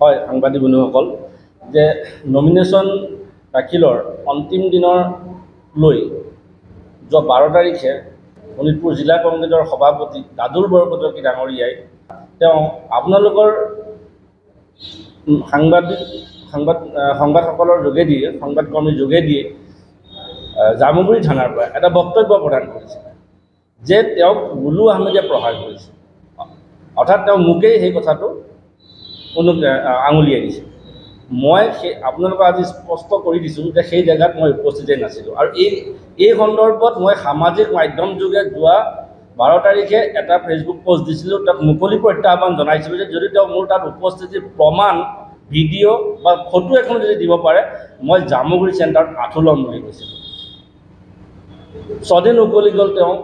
হয় সাংবাদিক বন্ধুসকল যে নমিনেশ্যন দাখিলৰ অন্তিম দিনৰ লৈ যোৱা 12 তাৰিখে শোণিতপুৰ জিলা কংগ্ৰেছৰ সভাপতি দাদুল বৰকটকী ডাঙৰীয়াই তেওঁ আপোনালোকৰ সংবাদসকলৰ যোগেদি সংবাদকৰ্মীৰ যোগেদি জামুগুৰি থানাৰ পৰা এটা বক্তব্য প্ৰদান কৰিছে যে তেওঁক বুলু আহমেদে প্ৰহাৰ কৰিছে অৰ্থাৎ তেওঁ মোকেই সেই কথাটো আঙুলিয়াই দিছে মই সেই আপোনালোকক আজি স্পষ্ট কৰি দিছোঁ যে সেই জেগাত মই উপস্থিতেই নাছিলোঁ আৰু এই সন্দৰ্ভত মই সামাজিক মাধ্যম যোগে যোৱা 12 তাৰিখে এটা ফেচবুক পোষ্ট দিছিলোঁ তাত মুকলি প্ৰত্যাহ্বান জনাইছিলোঁ যে যদি তেওঁ মোৰ তাত উপস্থিতিৰ প্ৰমাণ ভিডিঅ' বা ফটো এখন যদি দিব পাৰে মই জামুগুৰি চেণ্টাৰত আঁঠু ল'ম বুলি কৈছিলোঁ 6 দিন উকলি গ'ল তেওঁ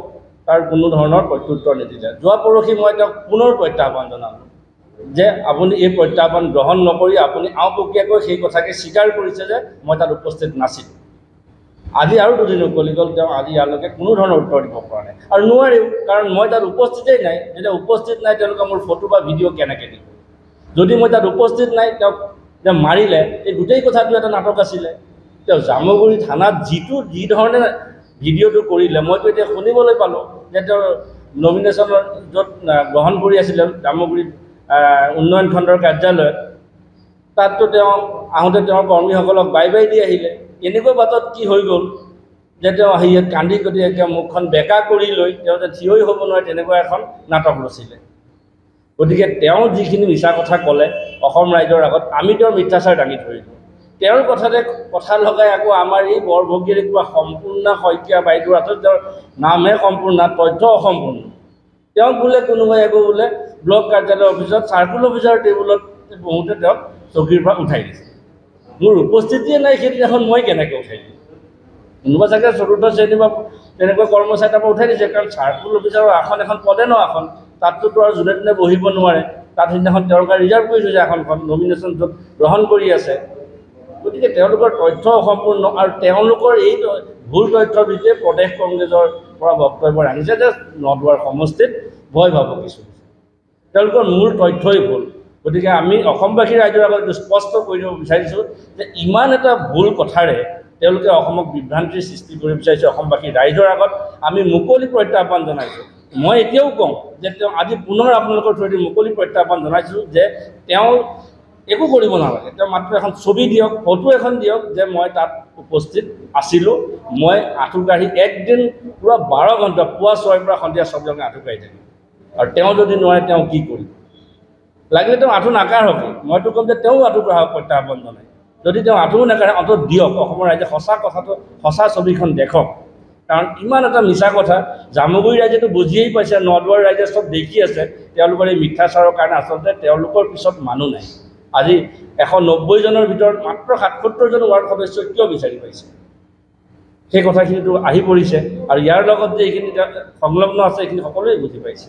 তাৰ কোনো ধৰণৰ প্ৰত্যুত্তৰ নিদিলে যোৱা পৰহি মই তেওঁক পুনৰ প্ৰত্যাহ্বান জনালোঁ যে আপুনি এই প্ৰত্যাহ্বান গ্ৰহণ নকৰি আপুনি আওপকীয়াকৈ সেই কথাকে স্বীকাৰ কৰিছে যে মই তাত উপস্থিত নাছিলোঁ আজি আৰু 2 দিন উকলি গ'ল তেওঁ আজি ইয়ালৈকে কোনো ধৰণৰ উত্তৰ দিব পৰা নাই আৰু নোৱাৰিও কাৰণ মই তাত উপস্থিতেই নাই যেতিয়া উপস্থিত নাই তেওঁলোকে মোৰ ফটো বা ভিডিঅ' কেনেকৈ দিব যদি মই তাত উপস্থিত নাই তেওঁক যে মাৰিলে এই গোটেই কথাটো এটা নাটক আছিলে তেওঁ জামুগুৰি থানাত যি ধৰণে ভিডিঅ'টো কৰিলে মইতো এতিয়া শুনিবলৈ পালোঁ যে তেওঁ নমিনেশ্যনৰ য'ত গ্ৰহণ কৰি আছিলে জামুগুৰিত উন্নয়ন খণ্ডৰ কাৰ্যালয়ত তাততো তেওঁ আহোঁতে তেওঁৰ কৰ্মীসকলক বাই দি আহিলে এনেকুৱা বাটত কি হৈ গ'ল যে তেওঁ আহি ইয়াত কান্দি কাটি একে মুখখন বেকা কৰি লৈ তেওঁ যে থিয়ই হ'ব নোৱাৰে তেনেকুৱা এখন নাটক ৰচিলে গতিকে তেওঁ যিখিনি মিছা কথা ক'লে অসম ৰাইজৰ আগত আমি তেওঁৰ মিথ্যাচাৰ দাঙি ধৰিলোঁ তেওঁৰ কথাতে কথা লগাই আকৌ আমাৰ এই বৰভগীৰ কিবা সম্পূৰ্ণ শইকীয়া বাইদেউৰ হাতত তেওঁৰ নামহে সম্পূৰ্ণ তথ্য অসম্পূৰ্ণ তেওঁ বোলে কোনোবাই একো বোলে ব্লক কাৰ্যালয় অফিচত চাৰ্কুল অফিচাৰ টেবুলত বহুতে তেওঁক চকীৰ পৰা উঠাই দিছে মোৰ উপস্থিতিয়ে নাই সেইদিনাখন মই কেনেকৈ উঠাই দিম কোনোবা চাগে চতুৰ্থ শ্ৰেণী বা তেনেকুৱা কৰ্মচাৰী তাৰ পৰা উঠাই দিছে কাৰণ চাৰ্কুল অফিচাৰৰ আসন এখন পদে ন আসন তাততো আৰু যোনে যোনে বহিব নোৱাৰে তাত সেইদিনাখন তেওঁৰ কাৰণে ৰিজাৰ্ভ কৰি থৈছে আসনখন নমিনেশ্যন য'ত গ্ৰহণ কৰি আছে গতিকে তেওঁলোকৰ তথ্য অসম্পূৰ্ণ আৰু তেওঁলোকৰ এই ভুল তথ্যৰ ভিত্তিতে প্ৰদেশ কংগ্ৰেছৰ পৰা বক্তব্য ৰাখিছে যে নদুৱাৰ সমষ্টিত ভয় ভাবো কিছু তেওঁলোকৰ মূল তথ্যই ভুল গতিকে আমি অসমবাসী ৰাইজৰ আগত স্পষ্ট কৰি দিব বিচাৰিছোঁ যে ইমান এটা ভুল কথাৰে তেওঁলোকে অসমক বিভ্ৰান্তিৰ সৃষ্টি কৰিব বিচাৰিছে অসমবাসী ৰাইজৰ আগত আমি মুকলি প্ৰত্যাহ্বান জনাইছোঁ মই এতিয়াও কওঁ যে তেওঁ আজি পুনৰ আপোনালোকৰ থ্ৰুদি মুকলি প্ৰত্যাহ্বান জনাইছোঁ যে তেওঁ একো কৰিব নালাগে তেওঁ মাত্ৰ এখন ছবি দিয়ক ফটো এখন দিয়ক যে মই তাত উপস্থিত আছিলোঁ মই আঁঠু কাঢ়ি একদিন পুৰা 12 ঘণ্টা পুৱা 6 পৰা সন্ধিয়া 6 লৈকে আঁঠু কাঢ়ি থাকিম আৰু তেওঁ যদি নোৱাৰে তেওঁ কি কৰিব লাগিলে তেওঁ আঁঠু নাকাঢ়ক মইতো ক'ম যে তেওঁ আঁঠু কাঢ়ক প্ৰত্যাহ্বান জনাই যদি তেওঁ আঁঠু নাকাঢ়ে অন্তত দিয়ক অসমৰ ৰাইজে সঁচা কথাটো সঁচা ছবিখন দেখক কাৰণ ইমান এটা মিছা কথা জামুগুৰি ৰাইজেতো বুজিয়েই পাইছে নদুৱাৰ ৰাইজে চব দেখি আছে তেওঁলোকৰ এই মিথ্যাচাৰৰ কাৰণে আচলতে তেওঁলোকৰ পিছত মানুহ নাই আজি 190 জনৰ ভিতৰত মাত্ৰ 77 জন ৱাৰ্ড সদস্য কিয় বিচাৰি পাইছে সেই কথাখিনিতো আহি পৰিছে আৰু ইয়াৰ লগত যে এইখিনি সংলগ্ন আছে এইখিনি সকলোৱে বুজি পাইছে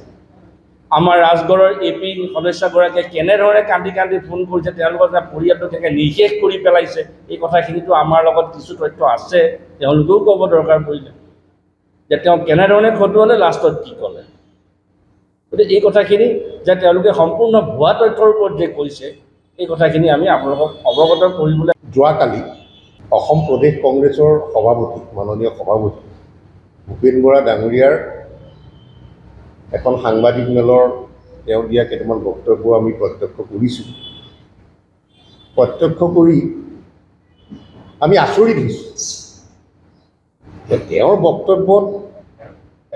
আমাৰ ৰাজগড়ৰ এপি সদস্যগৰাকীয়ে কেনেধৰণে কান্দি কান্দি ফোন কৰিছে তেওঁলোকৰ এটা পৰিয়ালটোক নিষেধ কৰি পেলাইছে এই কথাখিনিতো আমাৰ লগত কিছু তথ্য আছে তেওঁলোকেও ক'ব দৰকাৰ পৰিলে যে তেওঁ কেনেধৰণে খটুৱালে লাষ্টত কি ক'লে গতিকে এই কথাখিনি যে তেওঁলোকে সম্পূৰ্ণ ভুৱা তথ্যৰ ওপৰত যে কৈছে এই কথাখিনি আমি আপোনালোকক অৱগত কৰিবলৈ যোৱাকালি অসম প্ৰদেশ কংগ্ৰেছৰ সভাপতি মাননীয় সভাপতি ভূপেন বৰা ডাঙৰীয়াৰ এখন সাংবাদিক মেলৰ তেওঁ দিয়া কেইটামান বক্তব্য আমি প্ৰত্যক্ষ কৰিছোঁ প্ৰত্যক্ষ কৰি আমি আচৰিত হৈছোঁ যে তেওঁৰ বক্তব্যত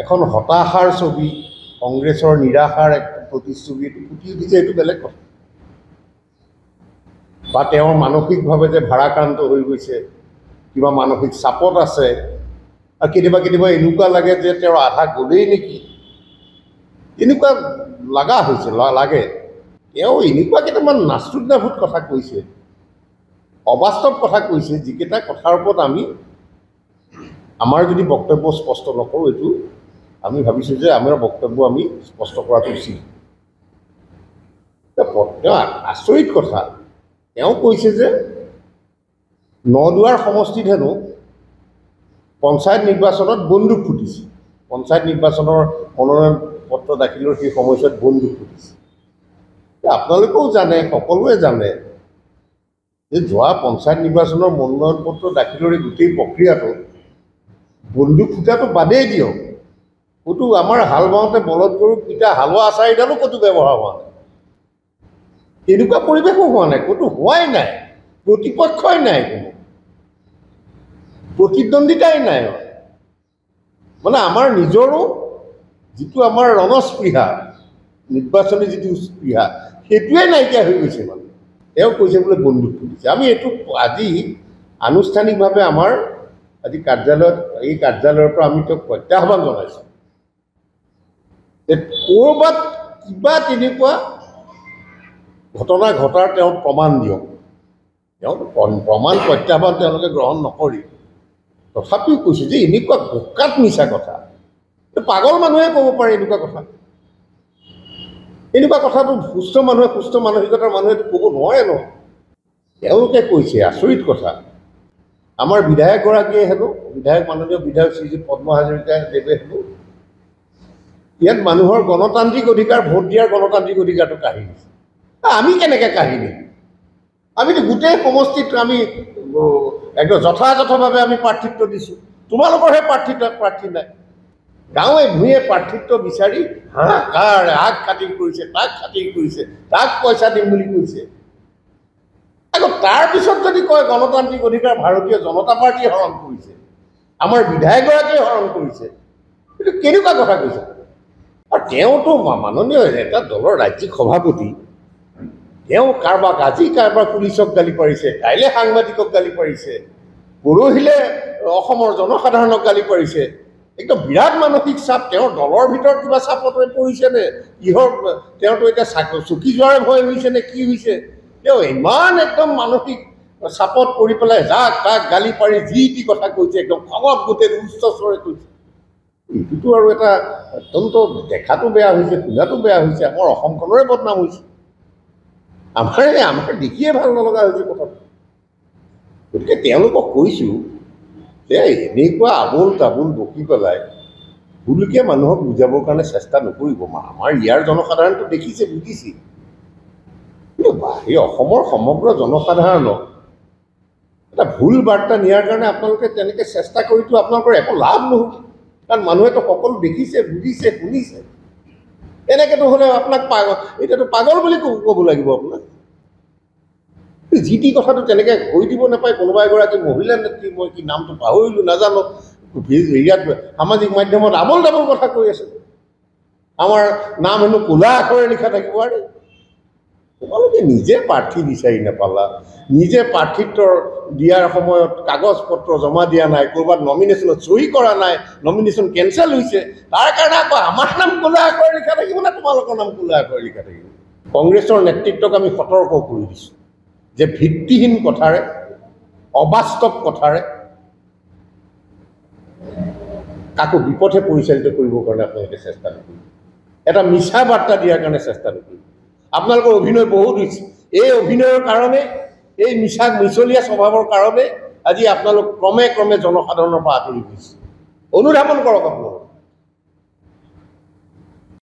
এখন হতাশাৰ ছবি কংগ্ৰেছৰ নিৰাশাৰ এক প্ৰতিচ্ছবি ফুটি উঠিছে এইটো বেলেগ কথা বা তেওঁৰ মানসিকভাৱে যে ভাৰাক্ৰান্ত হৈ গৈছে কিবা মানসিক চাপত আছে আৰু কেতিয়াবা এনেকুৱা লাগে যে তেওঁৰ আধা গ'লেই নেকি এনেকুৱা লগা হৈছে লাগে তেওঁ এনেকুৱা কেইটামান নাস্তুদাভূত কথা কৈছে অবাস্তৱ কথা কৈছে যিকেইটা কথাৰ ওপৰত আমি আমাৰ যদি বক্তব্য স্পষ্ট নকৰোঁ এইটো আমি ভাবিছোঁ যে আমাৰ বক্তব্য আমি স্পষ্ট কৰাটো উচিত তেওঁ আচৰিত কথা তেওঁ কৈছে যে নদুৱাৰ সমষ্টিত হেনো পঞ্চায়ত নিৰ্বাচনত বন্দুক ফুটিছে পঞ্চায়ত নিৰ্বাচনৰ মনোনয়ন পত্ৰ দাখিলৰ সেই সময়ছোৱাত বন্দুক ফুটিছে আপোনালোকেও জানে, সকলোৱে জানে যে যোৱা পঞ্চায়ত নিৰ্বাচনৰ মনোনয়ন পত্ৰ দাখিলৰ গোটেই প্ৰক্ৰিয়াটো বন্দুক ফুটাটো বাদেই দিয়ক, ক'তো আমাৰ হাল বাওঁতে বলদ গৰু পিতা হালোৱা আচাৰিডালো ক'তো ব্যৱহাৰ হোৱা নাই, এনেকুৱা পৰিৱেশো হোৱা নাই, ক'তো হোৱাই নাই, প্ৰতিপক্ষই নাই, কোনো প্ৰতিদ্বন্দ্বিতাই নাই। মানে আমাৰ নিজৰো যিটো আমাৰ ৰণস্পৃহা, নিৰ্বাচনী যিটো স্পৃহা, সেইটোৱে নাইকিয়া হৈ গৈছে। মানে তেওঁ কৈছে বোলে বন্দুক ফুটিছে। আমি এইটো আজি আনুষ্ঠানিকভাৱে আমাৰ আজি কাৰ্যালয়ত, এই কাৰ্যালয়ৰ পৰা আমি তেওঁক প্ৰত্যাহ্বান জনাইছোঁ যে ক'ৰবাত কিবা তেনেকুৱা ঘটনা ঘটাৰ তেওঁ প্ৰমাণ দিয়ক। তেওঁ প্ৰমাণ প্ৰত্যাহ্বান তেওঁলোকে গ্ৰহণ নকৰি তথাপিও কৈছে যে এনেকুৱা বোকাত মিছা কথা, পাগল মানুহে ক'ব পাৰে এনেকুৱা কথা। এনেকুৱা কথাটো সুস্থ মানুহে, সুস্থ মানসিকতাৰ মানুহেতো ক'ব নোৱাৰে ন। তেওঁলোকে কৈছে, আচৰিত কথা, আমাৰ বিধায়কগৰাকীয়ে হেনো, বিধায়ক মাননীয় বিধায়ক শ্ৰীযুত পদ্ম হাজৰিকাদেৱে হেনো ইয়াত মানুহৰ গণতান্ত্ৰিক অধিকাৰ, ভোট দিয়াৰ গণতান্ত্ৰিক অধিকাৰটো কাঢ়ি দিছে। আমি কেনেকৈ কাঢ়ি দিম? আমিতো গোটেই সমষ্টিত আমি একদম যথাযথভাৱে আমি প্ৰাৰ্থিত্ব দিছোঁ, তোমালোকৰহে প্ৰাৰ্থী নাই। গাঁৱে ভূঞে প্ৰাৰ্থিত্ব বিচাৰি হাহাকাৰ, আগ খাতিৰ কৰিছে, তাক খাতিৰ কৰিছে, তাক পইচা দিম বুলি কৈছে। আকৌ তাৰপিছত যদি কয় গণতান্ত্ৰিক অধিকাৰ ভাৰতীয় জনতা পাৰ্টীয়ে হৰণ কৰিছে, আমাৰ বিধায়কগৰাকীয়ে হৰণ কৰিছে, এইটো কেনেকুৱা কথা কৈছে? আৰু তেওঁতো মাননীয় এটা দলৰ ৰাজ্যিক সভাপতি, তেওঁ কাৰোবাক আজি কাৰোবাৰ পুলিচক গালি পাৰিছে, কাইলৈ সাংবাদিকক গালি পাৰিছে, পৰহিলে অসমৰ জনসাধাৰণক গালি পাৰিছে। একদম বিৰাট মানসিক চাপ। তেওঁৰ দলৰ ভিতৰত কিবা চাপতে পৰিছেনে, কিহৰ তেওঁতো এতিয়া চুকি যোৱাৰে ভয় হৈছে নে কি হৈছে? তেওঁ ইমান একদম মানসিক চাপত পৰি পেলাই যাক তাক গালি পাৰি যি টি কথা কৈছে, একদম খঙত গোটেই উচ্চ স্বৰে কৈছে। এইটোতো আৰু এটা অত্যন্ত দেখাটো বেয়া হৈছে, শুনাটো বেয়া হৈছে, আমাৰ অসমখনৰে বদনাম হৈছে, আমাৰ দেখিয়ে ভাল নলগা হৈছে কথাটো। গতিকে তেওঁলোকক কৈছোঁ যে এনেকুৱা আবোল তাবোল বকি পেলাই ভুলকৈ মানুহক বুজাবৰ কাৰণে চেষ্টা নকৰিব। আমাৰ ইয়াৰ জনসাধাৰণটো দেখিছে, বুজিছে, কিন্তু এই অসমৰ সমগ্ৰ জনসাধাৰণক এটা ভুল বাৰ্তা নিয়াৰ কাৰণে আপোনালোকে তেনেকৈ চেষ্টা কৰিতো আপোনালোকৰ একো লাভ নহ'ব। কাৰণ মানুহেতো সকলো দেখিছে, বুজিছে, শুনিছে। এনেকৈতো হ'লে আপোনাক এতিয়াতো পাগল বুলি ক'ব লাগিব আপোনাক। যি টি কথাটো তেনেকৈ কৈ দিব নাপায়। কোনোবা এগৰাকী মহিলা নেত্ৰী, মই কি নামটো পাহৰিলোঁ, নাজানো, ইয়াত সামাজিক মাধ্যমত আবোল তাবোল কথা কৈ আছে, আমাৰ নাম হেনো ক'লা আখৰে লিখা থাকিব। আৰু তোমালোকে নিজে প্ৰাৰ্থী বিচাৰি নাপালা, নিজে প্ৰাৰ্থিত্বৰ দিয়াৰ সময়ত কাগজ পত্ৰ জমা দিয়া নাই, ক'ৰবাত নমিনেশ্যনত চহী কৰা নাই, নমিনেশ্যন কেঞ্চেল হৈছে, তাৰ কাৰণে আকৌ আমাৰ নাম ক'লা আখৰে লিখা থাকিব নে তোমালোকৰ নাম ক'লা আখৰে লিখা থাকিব? কংগ্ৰেছৰ নেতৃত্বক আমি সতৰ্ক কৰি দিছোঁ যে ভিত্তিহীন কথাৰে, অবাস্তৱ কথাৰে কাকো বিপথে পৰিচালিত কৰিবৰ কাৰণে আপোনালোকে চেষ্টা নকৰিব, এটা মিছা বাৰ্তা দিয়াৰ কাৰণে চেষ্টা নকৰিব। আপোনালোকৰ অভিনয় বহুত হৈছে, এই অভিনয়ৰ কাৰণে, এই মিছলীয়া স্বভাৱৰ কাৰণে আজি আপোনালোক ক্ৰমে ক্ৰমে জনসাধাৰণৰ পৰা আঁতৰি গৈছে। অনুধাৱন কৰক আপোনালোকে।